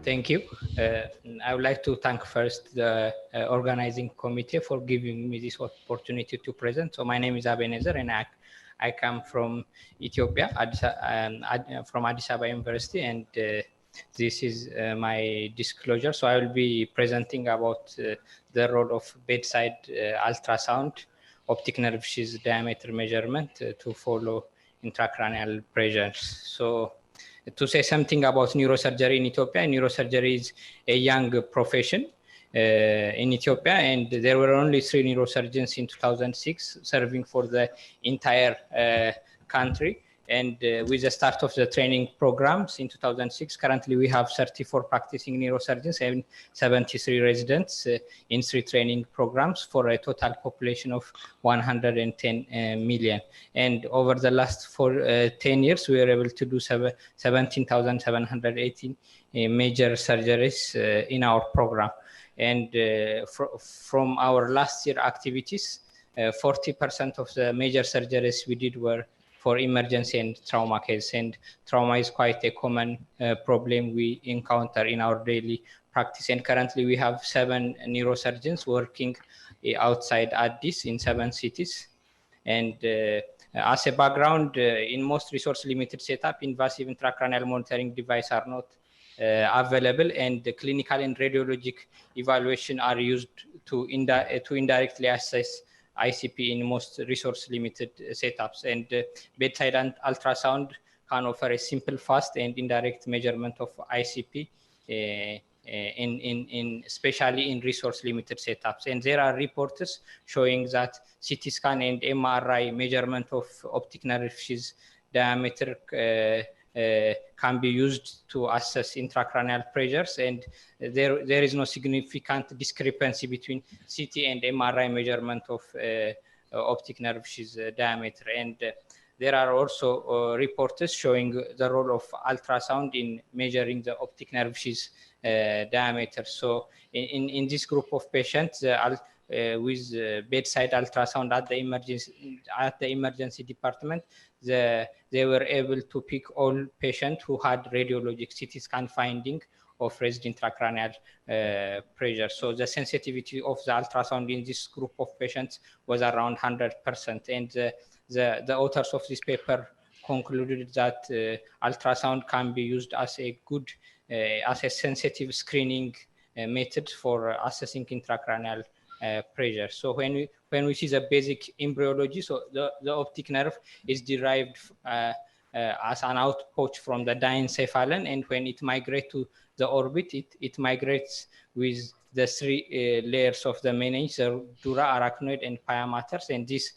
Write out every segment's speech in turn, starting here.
Thank you. I would like to thank first the organizing committee for giving me this opportunity to present. So my name is Abenezer and I come from Ethiopia, from Addis Ababa University, and this is my disclosure. So I will be presenting about the role of bedside ultrasound, optic nerve sheath diameter measurement to follow intracranial pressures. So to say something about neurosurgery in Ethiopia, neurosurgery is a young profession in Ethiopia, and there were only 3 neurosurgeons in 2006 serving for the entire country. And with the start of the training programs in 2006, currently we have 34 practicing neurosurgeons and 73 residents in 3 training programs for a total population of 110 million. And over the last 10 years, we were able to do 17,718 major surgeries in our program. And from our last year activities, 40% of the major surgeries we did were for emergency and trauma cases, and trauma is quite a common problem we encounter in our daily practice. And currently we have 7 neurosurgeons working outside Addis in 7 cities. And as a background, in most resource limited setup, invasive intracranial monitoring devices are not available, and the clinical and radiologic evaluation are used to indirectly assess ICP in most resource limited setups. And bedside ultrasound can offer a simple, fast and indirect measurement of ICP especially in resource limited setups. And there are reports showing that CT scan and MRI measurement of optic nerve sheath diameter can be used to assess intracranial pressures, and there is no significant discrepancy between CT and MRI measurement of optic nerve sheath diameter. And there are also reports showing the role of ultrasound in measuring the optic nerve sheath diameter. So in this group of patients with bedside ultrasound at the emergency department, they were able to pick all patients who had radiologic CT scan finding of raised intracranial pressure. So the sensitivity of the ultrasound in this group of patients was around 100%. And the authors of this paper concluded that ultrasound can be used as a good, as a sensitive screening method for assessing intracranial pressure. So when we see the basic embryology, so the optic nerve is derived as an outpouch from the diencephalon, and when it migrates to the orbit, it migrates with the 3 layers of the meninge, the dura, arachnoid, and pia mater, and this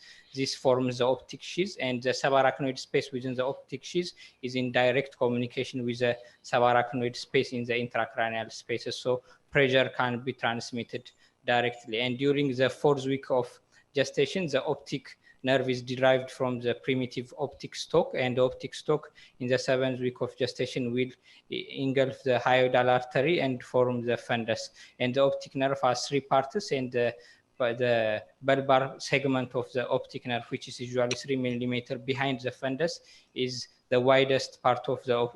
forms the optic sheath, and the subarachnoid space within the optic sheath is in direct communication with the subarachnoid space in the intracranial spaces. So pressure can be transmitted directly. And during the 4th week of gestation, the optic nerve is derived from the primitive optic stalk, and the optic stalk in the 7th week of gestation will engulf the hyoidal artery and form the fundus. And the optic nerve has 3 parts, and the bulbar segment of the optic nerve, which is usually 3 millimeter behind the fundus, is the widest part of the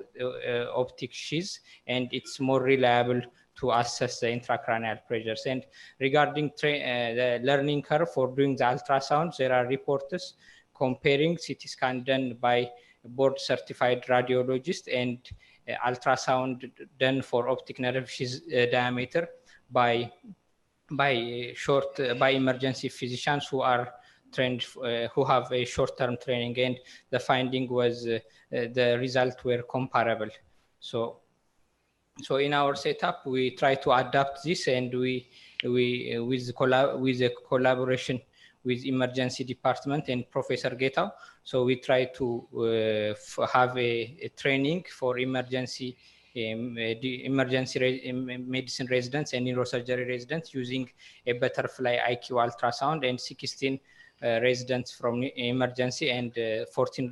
optic sheath, and it's more reliable to assess the intracranial pressures. And regarding the learning curve for doing the ultrasound, there are reports comparing CT scan done by board certified radiologist and ultrasound done for optic nerve sheath diameter by emergency physicians who are trained, who have a short-term training, and the finding was the results were comparable. So in our setup, we try to adapt this, and we with the collaboration with emergency department and Professor Getao. So we try to have a training for emergency medicine residents and neurosurgery residents using a butterfly IQ ultrasound, and 16 residents from emergency and 14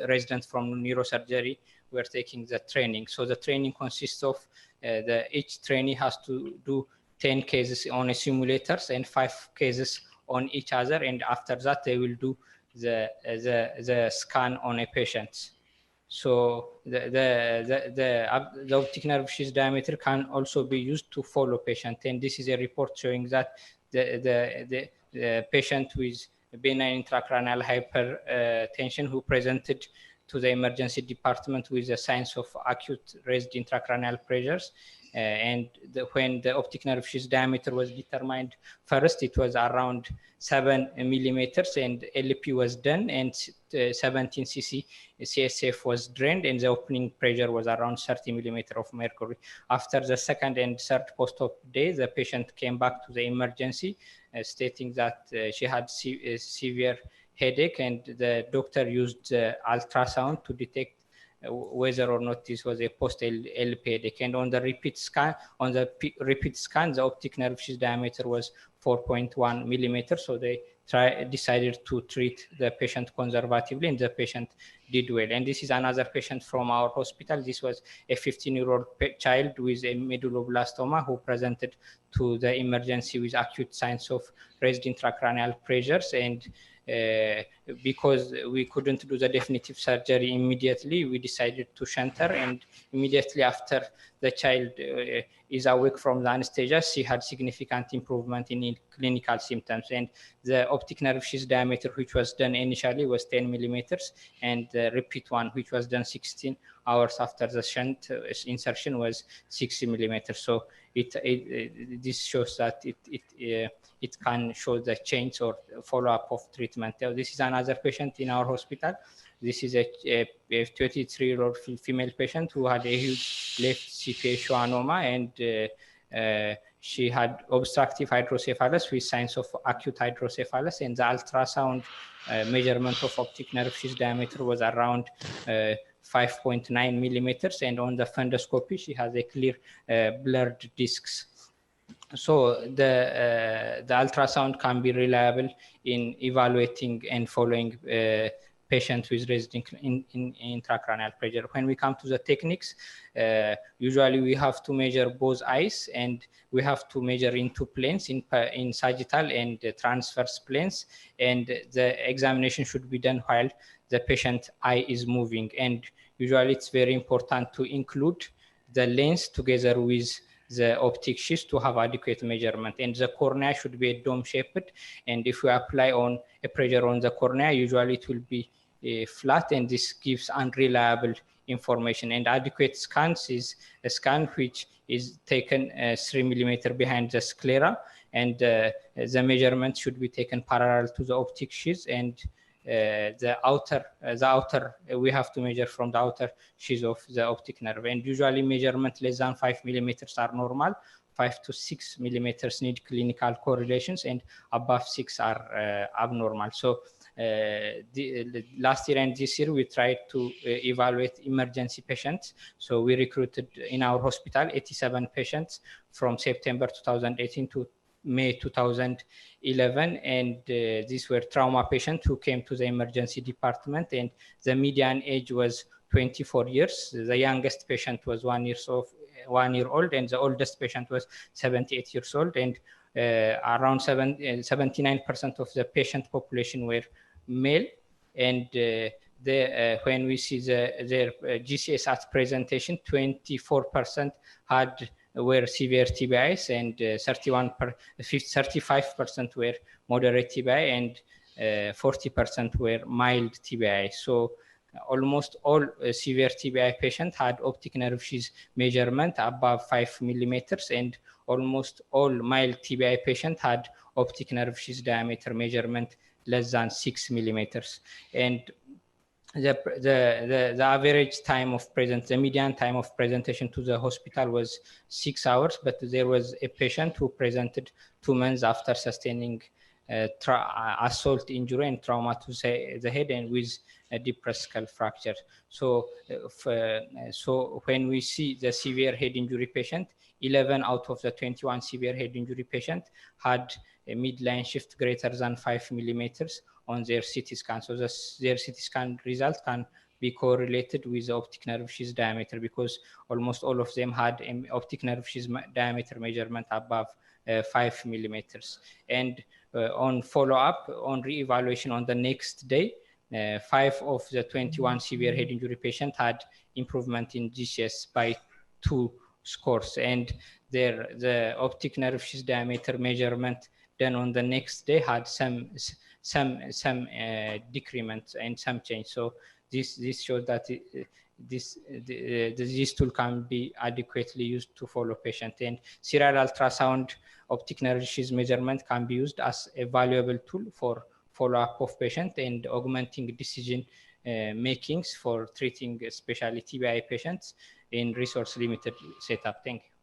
residents from neurosurgery were taking the training. So the training consists of each trainee has to do 10 cases on a simulators and 5 cases on each other, and after that they will do the scan on a patient. So the optic nerve sheath diameter can also be used to follow patient, and this is a report showing that the patient with benign intracranial hypertension who presented to the emergency department with the signs of acute raised intracranial pressures. And when the optic nerve sheath diameter was determined, first it was around 7 millimeters, and LP was done, and 17 cc CSF was drained, and the opening pressure was around 30 millimeter of mercury. After the second and third post-op day, the patient came back to the emergency, stating that she had severe headache, and the doctor used ultrasound to detect whether or not this was a post-LP headache. And on the repeat scan, the optic nerve sheath diameter was 4.1 millimeters. So they decided to treat the patient conservatively, and the patient did well. And this is another patient from our hospital. This was a 15-year-old child with a medulloblastoma who presented to the emergency with acute signs of raised intracranial pressures. And because we couldn't do the definitive surgery immediately, we decided to shunt her, and immediately after the child is awake from the anesthesia, she had significant improvement in clinical symptoms. And the optic nerve sheath diameter, which was done initially, was 10 millimeters, and the repeat one, which was done 16 hours after the shunt insertion, was 60 millimeters. So this shows that it can show the change or follow-up of treatment. This is another patient in our hospital. This is a 23-year-old female patient who had a huge left CPA schwannoma, and she had obstructive hydrocephalus with signs of acute hydrocephalus, and the ultrasound measurement of optic nerve sheath diameter was around 5.9 millimeters, and on the fundoscopy she has a clear blurred discs. So the ultrasound can be reliable in evaluating and following patients with raised intracranial pressure. When we come to the techniques, usually we have to measure both eyes, and we have to measure in two planes, in sagittal and transverse planes, and the examination should be done while the patient eye is moving. And usually it's very important to include the lens together with the optic sheath to have adequate measurement. And the cornea should be a dome-shaped, and if we apply on a pressure on the cornea, usually it will be flat, and this gives unreliable information. And adequate scans is a scan which is taken 3 millimeter behind the sclera, and the measurement should be taken parallel to the optic sheath, and the outer we have to measure from the outer sheath of the optic nerve. And usually measurement less than 5 millimeters are normal. 5 to 6 millimeters need clinical correlations, and above 6 are abnormal. So last year and this year we tried to evaluate emergency patients. So we recruited in our hospital 87 patients from September 2018 to May 2011, and these were trauma patients who came to the emergency department, and the median age was 24 years. The youngest patient was 1 year old, and the oldest patient was 78 years old, and around 79% of the patient population were male. And when we see their GCS at presentation, 24% were severe TBIs, and 35% were moderate TBI, and 40% were mild TBI. So almost all severe TBI patients had optic nerve sheath measurement above 5 millimeters, and almost all mild TBI patients had optic nerve sheath diameter measurement less than 6 millimeters. And the average time of the median time of presentation to the hospital was 6 hours, but there was a patient who presented 2 months after sustaining assault injury and trauma to the head, and with a depressed skull fracture. So when we see the severe head injury patient, 11 out of the 21 severe head injury patient had a midline shift greater than 5 millimeters on their CT scan. So their CT scan result can be correlated with the optic nerve sheath diameter, because almost all of them had an optic nerve sheath diameter measurement above 5 millimeters. And on follow-up, on re-evaluation on the next day, 5 of the 21 severe head injury patients had improvement in GCS by 2 scores, and the optic nerve sheath diameter measurement done on the next day had some decrement and some change. So this shows that this tool can be adequately used to follow patient, and serial ultrasound optic nerve sheath measurement can be used as a valuable tool for follow-up of patient and augmenting decision makings for treating especially TBI patients in resource limited setup. Thank you.